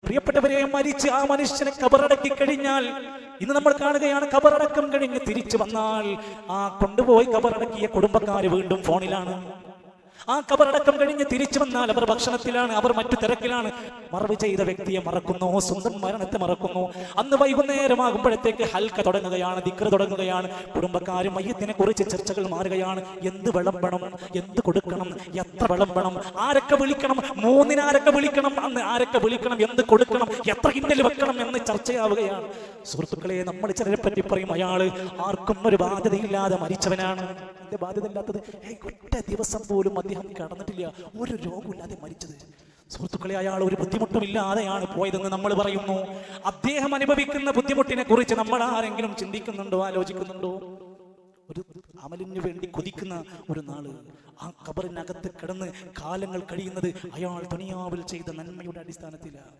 പ്രിയപ്പെട്ടവരെ, മരിച്ച് ആ മനുഷ്യനെ കബറടക്കി കഴിഞ്ഞാൽ, ഇന്ന് നമ്മൾ കാണുകയാണ്, കബറടക്കം കഴിഞ്ഞ് തിരിച്ചു വന്നാൽ ആ കൊണ്ടുപോയി കബറടക്കിയ കുടുംബക്കാര് വീണ്ടും ഫോണിലാണ്. ആ കബറടക്കം കഴിഞ്ഞ് തിരിച്ചു വന്നാൽ അവർ ഭക്ഷണത്തിലാണ്, അവർ മറ്റു തിരക്കിലാണ്. മറവ് ചെയ്ത വ്യക്തിയെ മറക്കുന്നു, സ്വന്തം മരണത്തെ മറക്കുന്നു. അന്ന് വൈകുന്നേരമാകുമ്പോഴത്തേക്ക് ഹൽക്ക തുടങ്ങുകയാണ്, ദിക്ർ തുടങ്ങുകയാണ്. കുടുംബക്കാരും മയ്യത്തിനെ കുറിച്ച് ചർച്ചകൾ മാറുകയാണ്. എന്ത് വിളമ്പണം, എന്ത് കൊടുക്കണം, എത്ര വിളമ്പണം, ആരൊക്കെ വിളിക്കണം, മൂന്നിനാരൊക്കെ വിളിക്കണം, അന്ന് ആരൊക്കെ വിളിക്കണം, എന്ത് കൊടുക്കണം, എത്ര കിണ്ടൽ വെക്കണം എന്ന് ചർച്ചയാവുകയാണ്. സുഹൃത്തുക്കളെ, നമ്മൾ ചിലരെ പറ്റി പറയും, അയാള് ആർക്കും ഒരു ബാധ്യതയില്ലാതെ മരിച്ചവനാണ്. ബാധ്യത ഇല്ലാത്തത് ഒറ്റ ദിവസം പോലും അദ്ദേഹം കടന്നിട്ടില്ല, ഒരു രോഗമില്ലാതെ മരിച്ചത്. സുഹൃത്തുക്കളെ, അയാൾ ഒരു ബുദ്ധിമുട്ടുമില്ലാതെയാണ് പോയതെന്ന് നമ്മൾ പറയുന്നു. അദ്ദേഹം അനുഭവിക്കുന്ന ബുദ്ധിമുട്ടിനെ കുറിച്ച് നമ്മൾ ആരെങ്കിലും ചിന്തിക്കുന്നുണ്ടോ, ആലോചിക്കുന്നുണ്ടോ? ഒരു അമലിന് വേണ്ടി കൊതിക്കുന്ന ഒരു നാള്, ആ ഖബറിനകത്ത് കിടന്ന് കാലങ്ങൾ കഴിയുന്നത് അയാൾ ദുനിയാവിൽ ചെയ്ത നന്മയുടെ അടിസ്ഥാനത്തിലാണ്.